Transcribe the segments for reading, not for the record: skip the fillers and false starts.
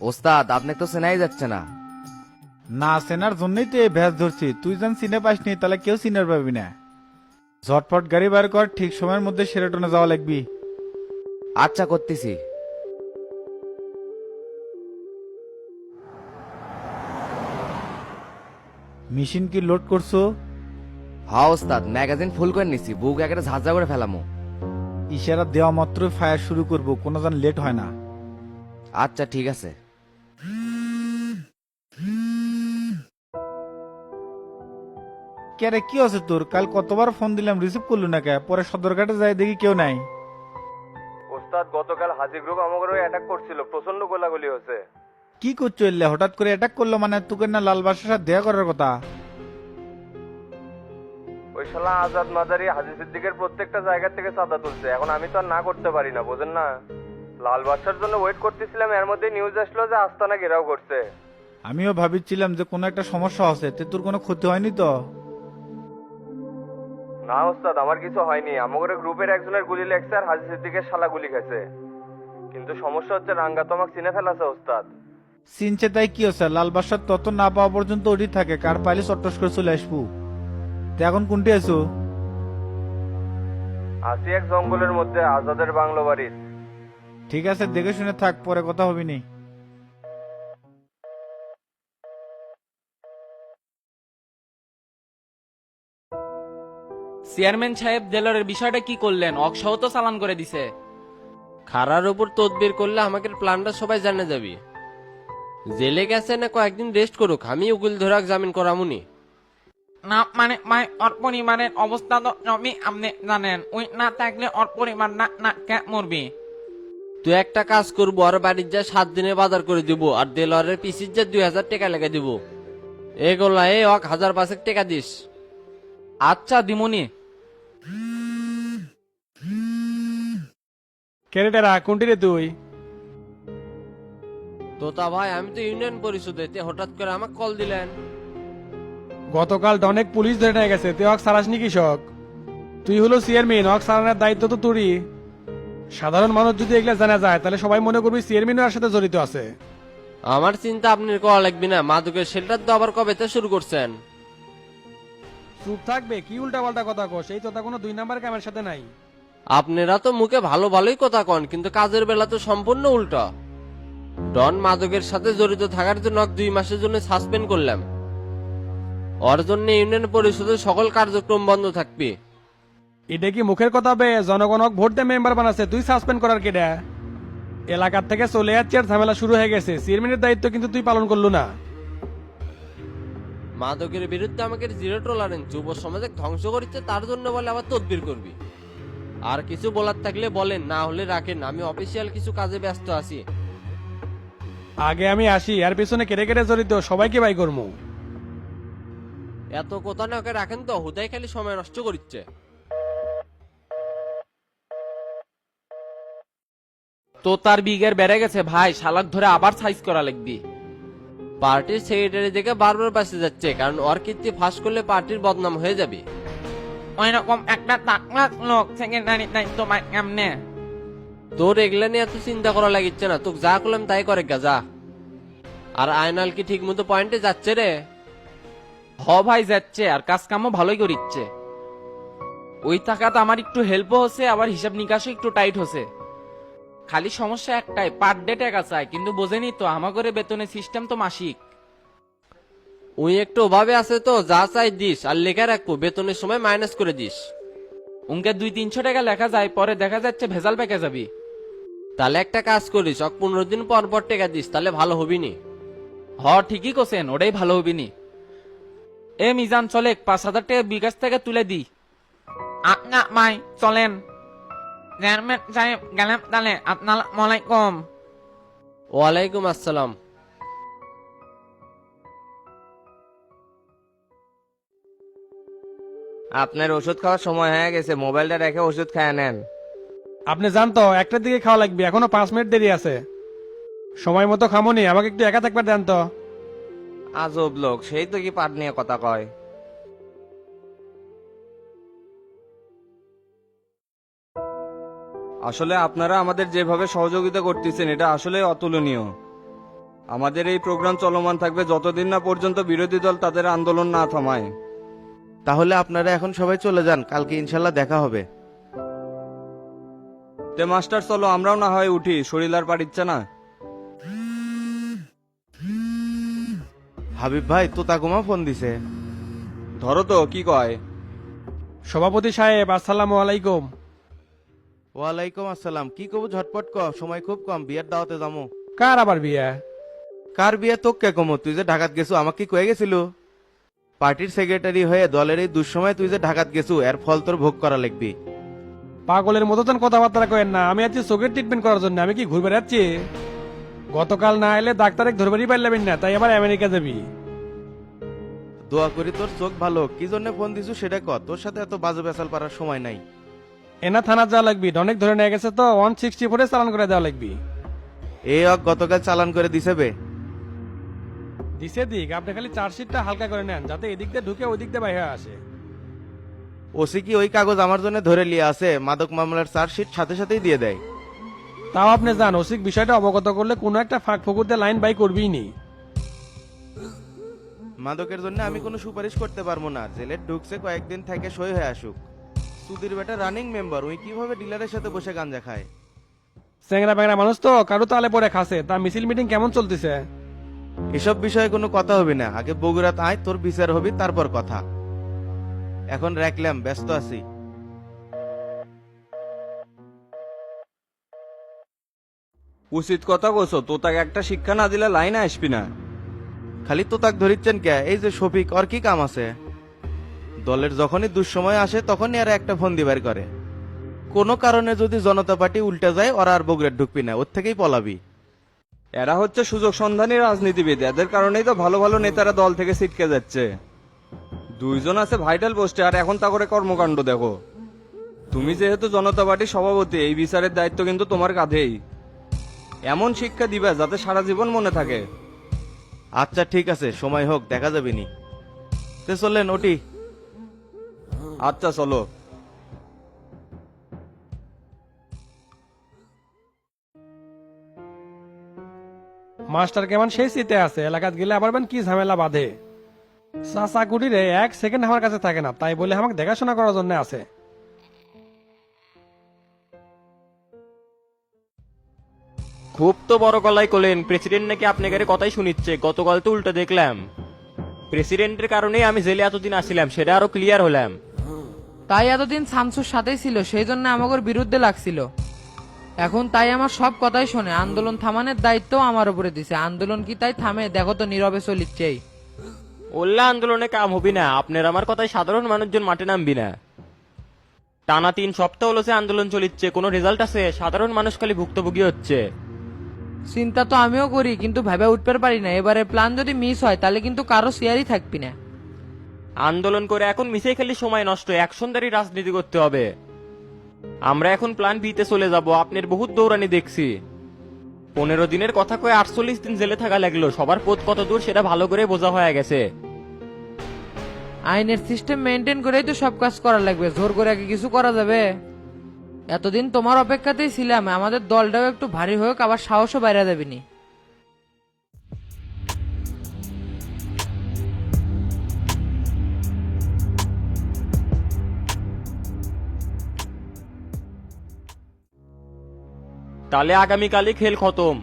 ওস্তাদ আপনি তো চেনাই যাচ্ছে না। না চেনার জন্যই তো এই ভ্যাস ধরছি, তুই যেন চিনে পাসনি তাহলে কেউ চিনার পাবি না। ঝটপট গাড়ি বার কর, ঠিক সময়ের মধ্যে সেরাটনে যাওয়া লাগবি। আচ্ছা করতেছি। মেশিন কি লোড করছো? হ্যাঁ ওস্তাদ, ম্যাগাজিন ফুল করে নিছি, বুক একেবারে ঝাঁঝা করে ফেলামো। ইশারা দেওয়া মাত্রই ফায়ার শুরু করব, কোনো যেন লেট হয় না। আচ্ছা ঠিক আছে। কে রে, কি আছে তোর? কাল কতবার ফোন দিলাম, রিসিভ করলু না কে? পরে সদরঘাটে যাই দেখি কেউ নাই। ওস্তাদ গতকাল হাজি গ্রুপ আমাদের অ্যাটাক করছিল, প্রচন্ড গোলাগুলি হয়েছে। কি করছো এলে হঠাৎ করে অ্যাটাক করলো? মানে তোকে না লাল বাসার সাথে দেখা করার কথা? ওই শালা আজাদ মাদারি হাজি সিদ্দিকের প্রত্যেকটা জায়গা থেকে চাঁদা তুলছে, এখন আমি তো আর না করতে পারি না, বোঝেন না। লাল বাদশার জন্য ওয়েট করতেছিলাম, এর মধ্যে নিউজ আসলো যে আস্তানা ঘেরাও করছে। আমিও ভাবছিলাম যে কোনো একটা সমস্যা আছে, তে তোর কোনো ক্ষতি হয়নি তো? না ওস্তাদ, আমার কিছু হয়নি। আমাদের গ্রুপের একজনের গুলি লেগছে আর হাজি সিদ্দিকের শালা গুলি খেয়েছে। কিন্তু সমস্যা হচ্ছে রাঙ্গা তো আমাকে চিনে ফেলাছে ওস্তাদ। চিনছে তাই কি হচ্ছে? লাল বাসার তত না পাওয়া পর্যন্ত ওটি থাকে, কার পাইলে চট্টস করে চলে আসবো। তে এখন কোনটি আছো? আসি এক জঙ্গলের মধ্যে আজাদের বাংলো বাড়ির। ঠিক আছে, দেখে শুনে থাক, পরে কথা হবি নি। চেয়ারম্যান সাহেব দেলরের বিষয়টা কি করলেন? অকসহ তো চালান করে দিছে। খারার উপর তদবির করলে আমাকে প্ল্যানটা সবাই জানে যাবি। জেলে গেছে না কয়েকদিন রেস্ট করুক, আমি উকিল ধরাক জামিন করামুনি। না মানে ভাই, ওর পরিবারের অবস্থা তো সবই আপনি জানেন। ওই না থাকলে ওর পরিবার না না কে মরবি। তুই একটা কাজ করবো, আর বাড়ির যা 7 দিনে বাজার করে দিব, আর দেলোয়ারের পিসির যা 2000 টাকা লেগে দিব। এগুলা 1000 টাকা দিস। আচ্ছা দিমুনি। ক্যারেটারা কোনটি রে তুই? তোতা ভাই, আমি তো ইউনিয়ন পরিষদে, তে হঠাৎ করে আমাকে কল দিলেন। গতকাল অনেক পুলিশ ধরে নিয়ে গেছে, তুই হক সারাসনি কৃষক। তুই হলো চেয়ারম্যান, হক সারানোর দায়িত্ব তো তোরই। সাধারণ মানুষ যদি এগুলা জানা যায় তাহলে সবাই মনে করবি চেয়ারম্যানও এর সাথে জড়িত আছে। আমার চিন্তা আপনার করা লাগবে না, মাদকের শেল্টার তো আবার কবে থেকে শুরু করছেন? চুপ থাকবে, কি উল্টা পাল্টা কথা কস? এই তোতা কোনো 2 নাম্বার কামের সাথে নাই। আপনারা তো মুখে ভালো ভালোই কথা কন, কিন্তু কাজের বেলা তো সম্পূর্ণ উল্টা। ডন মাদকের সাথে জড়িত থাকার জন্য 2 মাসের জন্য সাসপেন্ড করলাম। ওর জন্য ইউনিয়ন পরিষদের সকল কার্যক্রম বন্ধ থাকবে। এটা কি মুখের কথা বে? জনগণক ভোট দিয়ে মেম্বার বানাচ্ছে, তুই সাসপেন্ড করার কেডা? এলাকার থেকে চলে যাচ্ছে আর ঝামেলা শুরু হয়ে গেছে, চেয়ারম্যানের দায়িত্ব কিন্তু তুই পালন করলু না। মাদকের বিরুদ্ধে আমাকে 0 টলারেন্স, যুব সমাজে ধ্বংস করছে, তার জন্য বলে আবার তদবির করবি। আর কিছু বলার থাকলে বলেন, না হলে রাখেন, আমি অফিসিয়াল কিছু কাজে ব্যস্ত আছি। আগে আমি আসি, আর পেছনে কেটে কেটে জড়িত সবাইকে বাই করবো। এত কথা না ওকে রাখেন তো, হুদাই খালি সময় নষ্ট করছে। তো তার বিঘের বেড়ে গেছে ভাই, শালাক ধরে আবার সাইজ করা লাগবি। পার্টির সেক্রেটারি দেখে বারবার বাসে যাচ্ছে, কারণ ওর কীর্তি ফাঁস করলে পার্টির বদনাম হয়ে যাবে। ওই রকম একটা তাকলা লোক সেকেন্ডারি দায়িত্ব পাই কেমনে? তোর এগুলা নিয়ে এত চিন্তা করা লাগিচ্ছে না, তোকে যা করলাম তাই করে গা যা। আর আয়নাল কি ঠিক মতো পয়েন্টে যাচ্ছে রে? হ ভাই যাচ্ছে, আর কাজ কামও ভালোই করিচ্ছে। ওই টাকাতে আমার একটু হেল্পও হচ্ছে, আবার হিসাব নিকাশও একটু টাইট হচ্ছে। খালি সমস্যা একটাই, পার ডে টাকা চাই, কিন্তু বোঝেনি তো আমাগরে বেতনের সিস্টেম তো মাসিক। উই একটু অভাবে আছে তো, যা চাই দিস, আর লেখা রাখবো বেতনের সময় মাইনাস করে দিস। উনকে 200-300 টাকা লেখা যায়, পরে দেখা যাচ্ছে ভেজাল পেকে যাবি। তাহলে একটা কাজ করিস, 15 দিন পর পর টাকা দিস, তাহলে ভালো হবি নি। হ ঠিকই কোসেন, ওটাই ভালো হবিনি। এ মিজান চলে, 5,000 টাকা বিকাশ থেকে তুলে দি। আপনা মাই চলেন। চেয়ারম্যান সাহেব গেলাম তাহলে, আসসালামু আলাইকুম। ওয়ালাইকুম আসসালাম। আপনার ওষুধ খাওয়ার সময় হয়ে গেছে, মোবাইলটা রেখে ওষুধ খায় নেন। আপনি জানতো 1টার দিকে খাওয়া লাগবে, এখনো 5 মিনিট দেরি আছে। সময় মতো খামোনি, আমাকে একটু একা থাকবার দেন তো। আজব লোক, সেই তো কি পাট নিয়ে কথা কয়। আসলে আপনারা আমাদের যেভাবে সহযোগিতা করতেছেন এটা আসলে অতুলনীয়। আমাদের এই প্রোগ্রাম চলমান থাকবে যতদিন না পর্যন্ত বিরোধী দল তাদের আন্দোলন না থামায়। তাহলে আপনারা এখন সবাই চলে যান, কালকে ইনশাল্লাহ দেখা হবে। তে মাস্টার চলো, আমরাও না হয় উঠি, শরীর আর পারিচ্ছে না। হাবিব ভাই তোতাকুমা ফোন দিছে। ধরো তো, কি কয়? সভাপতি সাহেব আসসালামু আলাইকুম। ওয়ালাইকুম আসসালাম। কি কব ঝটপট ক, সময় খুব কম, বিয়ের দাওয়াতে যাবো। কার আবার বিয়ে? কার বিয়ে তোক কে কমো? তুই যে ঢাকাত গেছু আমাকে কি কয়ে গেছিল? পার্টির সেক্রেটারি হয়ে দলের এই দুঃসময় তুই যে ঢাকাত গেছু, এর ফল তোর ভোগ করা লাগবি। পাগলের মতো তেন কথাবার্তা কেন না, আমি আছি চোখের ট্রিটমেন্ট করার জন্য, আমি কি ঘুরে বেড়াচ্ছি? গতকাল না এলে ডাক্তারে ধরবারই পারলেন না, তাই আবার আমেরিকা যাবি। দোয়া করি তোর চোখ ভালো। কি জন্য ফোন দিছু সেটা ক, তোর সাথে এত বাজে বেসাল পারার সময় নাই। এনা থানা যাওয়া লাগবি, অনেক ধরে নিয়ে গেছে তো 164 চালান করে দেওয়া লাগবি। এই অক গতকাল চালান করে দিছে বে। দিছে দিক, আপনি খালি চার্জশিটটা হালকা করে নেন, যাতে এদিক দিয়ে ঢুকে ওই দিক দিয়ে বাইরে আসে। ওসি কি ওই কাগজ আমার জন্য ধরে লিয়ে আছে? মাদক মামলার চার্জশিট সাথে সাথেই দিয়ে দেয়। তাও আপনি জান, ওসিক বিষয়টা অবগত করলে কোনো একটা ফাঁক ফকুরতে লাইন বাই করবিই নি। মাদকের জন্য আমি কোনো সুপারিশ করতে পারবো না। জেলে ঢুকছে, কয়েকদিন থেকে সই হয়ে আসুক। সুধীর বেটা রানিং মেম্বার, ওই কিভাবে ডিলারের সাথে বসে গাঞ্জা খায়? চেংরা ব্যাংরা মানুষ তো, কারো তালে পরে খাসে। তা মিছিল মিটিং কেমন চলতেছে? এসব বিষয়ে কোনো কথা হবে না, আগে বগুড়াত আয়, তোর বিচার হবি তারপর কথা। এখন রাখলাম, ব্যস্ত আছি। উচিত কথা বলছো, তো তাকে একটা শিক্ষা না দিলে লাইনে আসবি না। খালি তো তাক ধরিচ্ছেন কে? এই যে শফিক, ওর কি কাম আছে? দলের যখনই দুঃসময় আসে তখনই আর একটা ফোন দিবার করে। কোনো কারণে যদি জনতা পার্টি উল্টে যায়, ওরা আর বগুড়ার ঢুকবি না, ওর থেকেই পলাবি। এরা হচ্ছে সুযোগ সন্ধানী রাজনীতিবিদ, এদের কারণেই তো ভালো ভালো নেতারা দল থেকে ছিটকে যাচ্ছে। দুইজন আছে ভাইটাল পোস্টে, আর এখন তা করে কর্মকাণ্ড দেখো। তুমি যেহেতু জনতা পার্টির সভাপতি, এই বিচারের দায়িত্ব কিন্তু তোমার কাঁধেই। এমন শিক্ষা দিবে যাতে সারা জীবন মনে থাকে। আচ্ছা ঠিক আছে, সময় হোক, দেখা যাবে নি। তে চললেন ওটি। আচ্ছা চলো। মাস্টার কেমন সেই শীতে আছে, এলাকাত গেলে আবার কি ঝামেলা বাঁধে। চাচা কুটিরে 1 সেকেন্ড আমার কাছে থাকে না, তাই বলে আমাকে দেখাশোনা করার জন্য আছে। খুব তো বড় গলায় করলেন, প্রেসিডেন্ট নাকি আপনাকে কথাই শুনিচ্ছে। গতকাল তো উল্টো দেখলাম। প্রেসিডেন্টের কারণেই আমি জেলে এতদিন আসছিলাম, সেটা আরো ক্লিয়ার হলাম। তাই এতদিন শামসুর সাথেই ছিল, সেই জন্য আমাদের বিরুদ্ধে লাগছিল। এখন তাই আমার সব কথাই শোনে। আন্দোলন থামানোর দায়িত্ব আমার উপরে দিছে। আন্দোলন কি তাই থামে? দেখো তো নীরবে চলিচ্ছেই। ওল্লা আন্দোলনে কাম হবি না, আপনার আমার কথায় সাধারণ মানুষজন মাঠে নামবি না। টানা 3 সপ্তাহ হলো যে আন্দোলন চলিচ্ছে, কোনো রেজাল্ট আছে? সাধারণ মানুষ খালি ভুক্তভোগী হচ্ছে। চিন্তা তো আমিও করি, কিন্তু ভেবে উঠতে পারি না। এবারে প্ল্যান যদি মিস হয় তাহলে কিন্তু কারো শেয়ারই থাকবি না। আন্দোলন করে এখন মিশেই খালি সময় নষ্ট, অ্যাকশনদারি রাজনীতি করতে হবে। আমরা এখন প্ল্যান বিতে চলে যাব। আপনার বহুত দৌড়ানি দেখছি। 15 দিনের কথা কয়ে 48 দিন জেলে থাকা লাগলো। সবার পথ কত দূর সেটা ভালো করে বোঝা হয়ে গেছে। আইনের সিস্টেম মেনটেন করেই তো সব কাজ করা লাগবে। জোর করে কি কিছু করা যাবে? এতদিন তোমার অপেক্ষাতেই ছিলাম। আমাদের দলটাও একটু ভারী হোক, আবার সাহসও বাইরে দেবেনি। তাহলে আগামীকালই খেল খতম।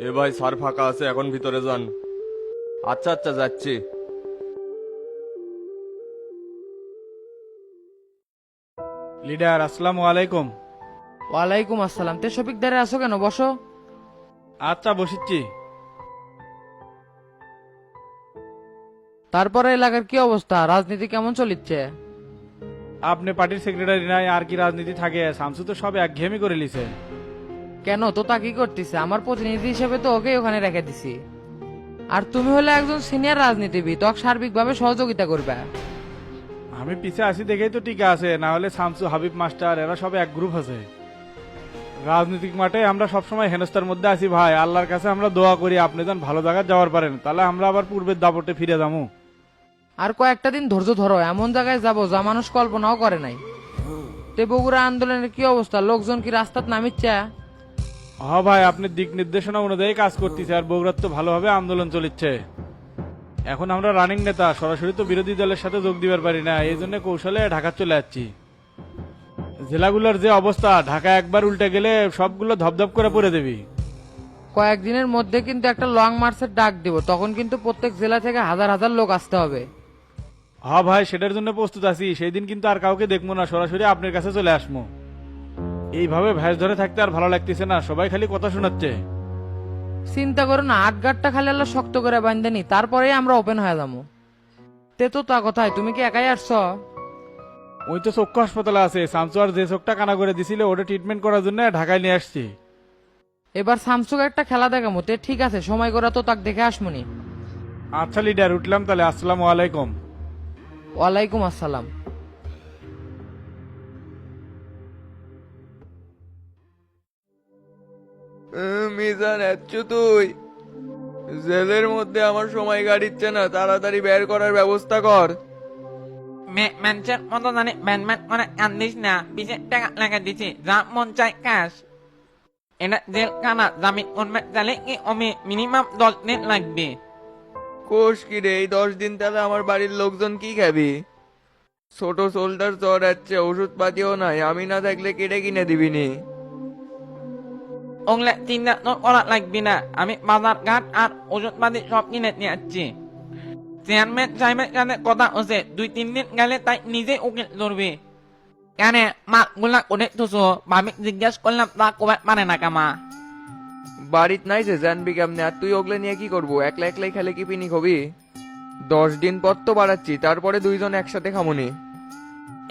এ ভাই, স্যার ফাঁকা আছে, এখন ভিতরে যান। আচ্ছা আচ্ছা, যাচ্ছি। লিডার আসসালামু আলাইকুম। ওয়ালাইকুম আসসালাম। তে শফিক দাঁড়ে আসো কেন? বসো। আচ্ছা বসিচ্ছি। তারপরে এলাকার কি অবস্থা? রাজনীতি কেমন চলিচ্ছে? আপনি পার্টির সেক্রেটারি নাই, আর কি রাজনীতি থাকে? শামসু তো সব একঘেয়েমি করে লিছে। কেন তো তা কি করতেছে? আমার প্রতিনিধি হিসেবে তো ওকে ওখানে রেখে দিছি। আর তুমি হলে একজন সিনিয়র রাজনীতিবিদ, তোকে সার্বিকভাবে সহযোগিতা করবে। আমি পিছে আসি দেখেই তো টিকা আছে, না হলে শামসু, হাবিব মাস্টার এরা সব এক গ্রুপ আছে। রাজনৈতিক মাঠে আমরা সবসময় হেনস্থার মধ্যে আছি ভাই। আল্লাহর কাছে আমরা দোয়া করি আপনি যেন ভালো জায়গায় যাওয়ার পারেন, তাহলে আমরা আবার পূর্বের দাপটে ফিরে যাবো। আর কয়েকটা দিন ধৈর্য ধরো, এমন জায়গায় যাব যা মানুষ কল্পনাও করে নাই। তে বগুড়া আন্দোলনের কি অবস্থা, লোকজন কি রাস্তাত নামিচ্ছে? হ ভাই, আপনি দিক নির্দেশনা অনুযায়ী কাজ করতেছে আর বগুড়ার তো ভালোভাবে আন্দোলন চলিচ্ছে। এখন আমরা রানিং নেতা, সরাসরি তো বিরোধী দলের সাথে যোগ দিবার পারি না, এই জন্য কৌশলে ঢাকা চলে যাচ্ছি। জেলাগুলোর যে অবস্থা, ঢাকা একবার উল্টে গেলে সবগুলো ধপধপ করে পড়ে দেবি। কয়েকদিনের মধ্যে কিন্তু একটা লং মার্চের ডাক দিব, তখন কিন্তু প্রত্যেক জেলা থেকে হাজার হাজার লোক আসতে হবে। হ্যাঁ ভাই, সেটার জন্য প্রস্তুত আছি। সেই দিন কিন্তু আর কাউকে দেখবো না, সরাসরি আপনার কাছে চলে আসবো। এইভাবে ভ্যাস ধরে থাকতে আর ভালো লাগতেছে না, সবাই খালি কথা শোনাচ্ছে। চিন্তা করো না, আটগাটটা খালি আল্লাহ শক্ত করে বান্ধেনি, তারপরেই আমরা ওপেন হয়ে যাবো। তে তো তা কথায়, তুমি কি একাই আসছ? ওই তো চক্ষু হাসপাতালে আছে, শামসু আর যে চোখটা কানা করে দিছিল ওটা ট্রিটমেন্ট করার জন্য ঢাকায় নিয়ে আসছি। এবার স্যামসুং একটা খেলা দেখামো। তে ঠিক আছে, সময় করে তো তাক দেখে আসমুনি। আচ্ছা লিডার, উঠলাম তাহলে। আসসালামু আলাইকুম। ওয়ালাইকুম আসসালাম। মিজান, আচ্ছু তুই জেলের মধ্যে আমার সময় কাটিচ্ছে না, তাড়াতাড়ি বের করার ব্যবস্থা কর। ম্যানচের মতো জানি ব্যান ম্যান করে কান্দিস না, পিছে টাকা লাগা দিছি, যা মন চাই কাশ। এটা জেল খানা, জামিন করবে তাহলে কি আমি মিনিমাম 10 দিন লাগবে। কোষ কি রে, এই 10 দিন তাহলে আমার বাড়ির লোকজন কি খাবি? ছোট শোল্ডার জ্বর আছে, ওষুধ পাতিও নাই, আমি না থাকলে কেটে কিনে দিবিনি। ওগুলা চিন্তা তো করা লাগবে না, আমি বাজার ঘাট আর ওষুধপাতি সব কিনে নিয়ে আসছি। চেয়ারম্যান সাহেবের সাথে কথা হচ্ছে, 2-3 দিন গেলে তাই নিজে উকিল ধরবে। কেন মাগুলা করে তুসো, ভাবি জিজ্ঞেস করলাম তা কবার মানে না কামা। বাড়িত নাই যে জানবি কেমনে, আর তুই ওগুলো নিয়ে কি করবো? একলা একলাই খেলে কি পিনি হবি? 10 দিন পর তো বাড়াচ্ছি, তারপরে দুইজন একসাথে খামুনি।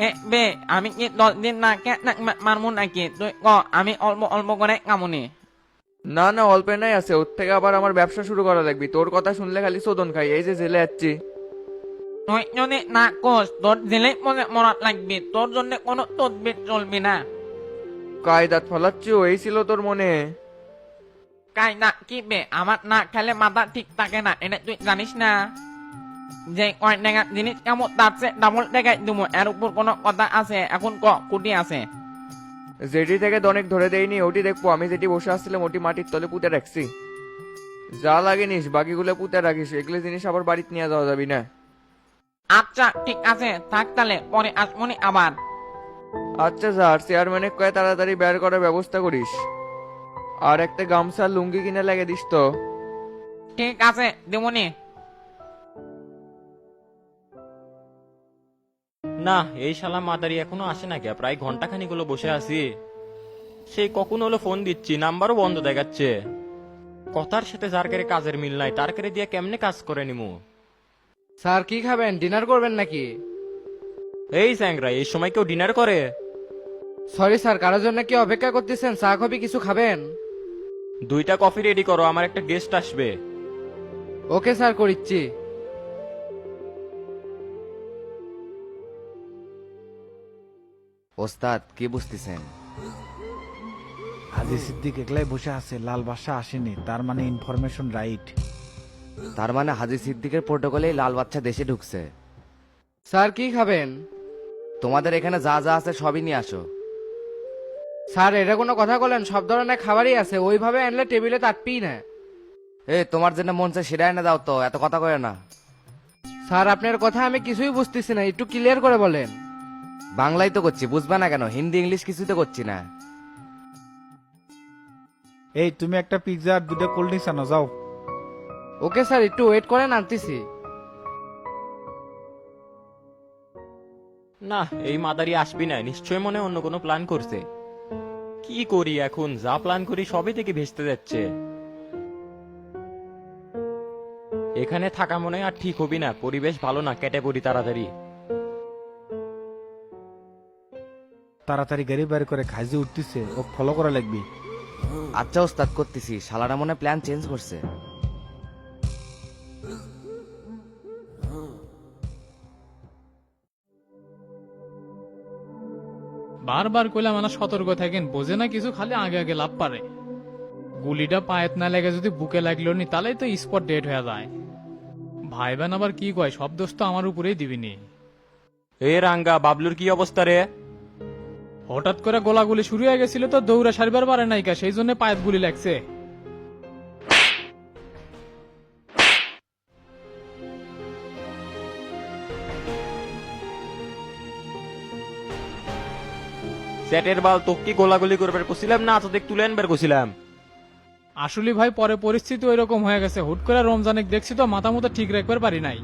এ বে, আমি কি 10 দিন না কে মারমু নাকি? তুই ক, আমি অল্প অল্প করে কামুনি। না না, অল্পে নাই আছে, ওর থেকে আবার আমার ব্যবসা শুরু করা লাগবে। তোর কথা শুনলে খালি শোধন খাই, এই যে জেলে যাচ্ছি। তুই যদি না কোস, তোর জেলে মনে মরাত লাগবে, তোর জন্য কোনো তদবির চলবে না। কায়দাত ফলাচ্ছি, এই ছিল তোর মনে? কায়দা কি বে, আমার না খেলে মাথা ঠিক থাকে না, এটা তুই জানিস না? যে কয় টাকা জিনিস কেমন, তার চেয়ে ডাবল টাকায় দিব, এর উপর কোনো কথা আছে? এখন ক, কুটি আছে? যেটি থেকে অনেক ধরে দেয়নি, ওটি দেখবো। আমি যেটি বসে আসছিলাম ওটি মাটির তলে পুঁতে রাখছি। যা লাগে নিস, বাকিগুলো পুঁতে রাখিস, এগুলো জিনিস আবার বাড়িতে নিয়ে যাওয়া যাবি না। আচ্ছা ঠিক আছে, থাক তাহলে, পরে আসমনি আবার। আচ্ছা স্যার, চেয়ারম্যানের কয়ে তাড়াতাড়ি বের করার ব্যবস্থা করিস। আর একটা গামছা লুঙ্গি কিনে লাগে দিস তো। ঠিক আছে, দেবনি। না, এই শালা মাদারি এখনো আসে না কে? প্রায় ঘন্টাখানিক হলো বসে আছি। সেই কখন হলো ফোন দিচ্ছি, নাম্বারও বন্ধ দেখাচ্ছে। কথার সাথে যার কারে কাজের মিল নাই, তার কারে দিয়ে কেমনে কাজ করে নিমু? স্যার কি খাবেন, ডিনার করবেন নাকি? এই স্যাংরা, এই সময় কেউ ডিনার করে? সরি স্যার, কারোর জন্য কি অপেক্ষা করতেছেন? চা কফি কিছু খাবেন? 2টা কফি রেডি করো, আমার একটা গেস্ট আসবে। ওকে স্যার, করিচ্ছি। ওস্তাদ কি বুঝতেছেন? হাজি সিদ্দিক একলাই বসে আছে, লাল বাদশা আসেনি, তার মানে ইনফরমেশন রাইট। তার মানে হাজি সিদ্দিকের প্রোটোকলেই লাল বাচ্চা দেশে ঢুকছে। স্যার কি খাবেন? তোমাদের এখানে যা যা আছে সবই নিয়ে আসো। স্যার এটা কোনো কথা বলেন? সব ধরনের খাবারই আছে, ওইভাবে আনলে টেবিলে তাটপি না। তোমার যেটা মন চায় সেটা এনে দাও তো, এত কথা কয় না। স্যার আপনার কথা আমি কিছুই বুঝতেছি না, একটু ক্লিয়ার করে বলেন। বাংলায় তো করছি, বুঝবে না কেন? হিন্দি ইংলিশ কিছুই তো করছি না। এই তুমি একটা পিৎজা আর 2টা কোল্ড ড্রিঙ্কস আনো যাও। ওকে স্যার, একটু ওয়েট করেন, আনতেছি। না, এই মাদারি আসবি না, নিশ্চয় মনে অন্য কোনো প্ল্যান করছে। কি করি এখন? যা প্ল্যান করি সবই থেকে ভেস্তে যাচ্ছে। এখানে থাকা মনে আর ঠিক হবি না, পরিবেশ ভালো না, কেটে পড়ি তাড়াতাড়ি। তাড়াতাড়ি গাড়ি বের করে খাইজি উঠতেছে, ও ফলো করা লাগবে। আচ্ছা ওস্তাদ, করতেছি। শালারা মনে প্ল্যান চেঞ্জ করছে। বারবার কইলাম না সতর্ক থাকেন, বোঝে না কিছু, খালি আগে আগে লাভ পারে। গুলিটা পায়েত না লেগে যদি বুকে লাগলো নি, তাহলেই তো স্পট ডেট হয়ে যায়। ভাই বোন আবার কি কয়, সব দোষ তো আমার উপরেই দিবিনি। এ রাঙ্গা, বাবলুর কি অবস্থা রে? হঠাৎ করে গোলাগুলি শুরু হয়ে গেছিল তো দৌড়া সারিবার পারে নাই কা, সেই জন্য পায়ের গুলি লাগছে। সেটের বাল, তোকে কি গোলাগুলি করবার কছিলাম না তো দেখ তুলে আনবার কছিলাম? আসলে ভাই পরে পরিস্থিতি ওই রকম হয়ে গেছে, হুট করে রমজানে দেখছি তো মাথা মতো ঠিক রাখবার পারি নাই।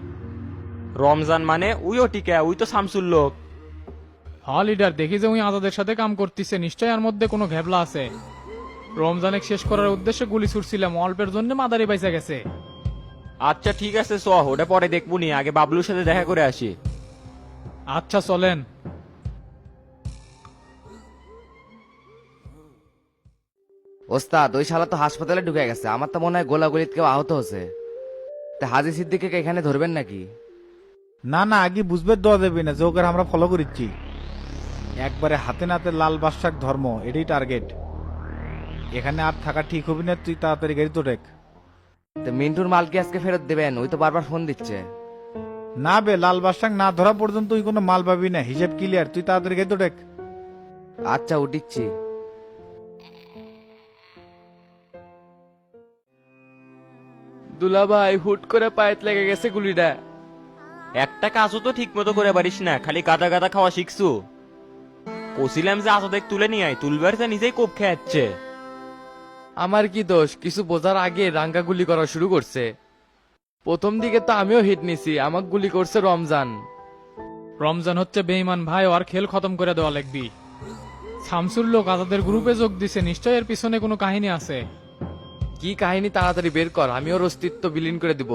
রমজান মানে উইও টিকা, উই তো শামসুর লোক। হ লিডার, দেখি যে উনি আজাদের সাথে কাম করতেছে, নিশ্চয় এর মধ্যে কোনো ঘেবলা আছে। রমজানে শেষ করার উদ্দেশ্যে গুলি ছুটছিলাম, অল্পের জন্য মাদারি বাইসা গেছে। আচ্ছা ঠিক আছে, চ ওটা পরে দেখবো নি, আগে বাবলুর সাথে দেখা করে আসি। আচ্ছা চলেন। ওস্তাদ, ওই শালা তো হাসপাতালে ঢুকে গেছে। আমার তো মনে হয় গোলাগুলিত কেউ আহত হচ্ছে। তা হাজি সিদ্দিককে এখানে ধরবেন নাকি? না না, আগে বুঝবে দেওয়া দেবে না যে ওকে আমরা ফলো করিচ্ছি। একবারে হাতে নাতে লাল বাদশার ধর্ম, এটাই টার্গেট। এখানে আর থাকা ঠিক হবে না, তুই তাড়াতাড়ি গাড়ি তো রেখ। তো মিন্টুর মাল কি আজকে ফেরত দেবেন? ওই তো বারবার ফোন দিচ্ছে। না বে, লাল বাদশাক না ধরা পর্যন্ত তুই কোনো মাল পাবি না, হিসেব ক্লিয়ার। তুই তাড়াতাড়ি গাড়ি তো রেখ। আচ্ছা, উঠিচ্ছি। দুলা ভাই, হুট করে পায়েত লেগে গেছে গুলিটা। একটা কাজও তো ঠিক মতো করে পারিস না, খালি গাদা গাদা খাওয়া শিখছু। কছিলাম যে আসো দেখ তুলে নিয়ে আয়, তুলবার যা নিজেই কোপ খেয়ে যাচ্ছে। আমার কি দোষ? কিছু বোঝার আগে রাঙ্গা গুলি করা শুরু করছে। প্রথম দিকে তো আমিও হিট নিছি, আমাকে গুলি করছে রমজান। রমজান হচ্ছে বেঈমান ভাই, আর খেল খতম করে দেওয়া লাগবি। শামসুর লোক আজাদের গ্রুপে যোগ দিছে, নিশ্চয় এর পিছনে কোনো কাহিনী আছে। কি কাহিনী তাড়াতাড়ি বের কর, আমি ওর অস্তিত্ব বিলীন করে দিব।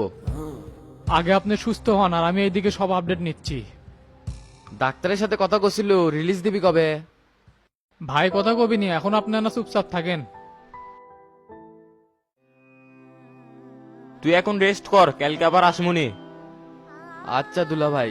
আগে আপনি সুস্থ হন, আর আমি এইদিকে সব আপডেট নিচ্ছি। ডাক্তারের সাথে কথা কছিল, রিলিজ দিবি কবে? ভাই কথা কবিনি, এখন আপনারা চুপচাপ থাকেন। তুই এখন রেস্ট কর, কালকে আবার আসমুনি। আচ্ছা দুলা ভাই।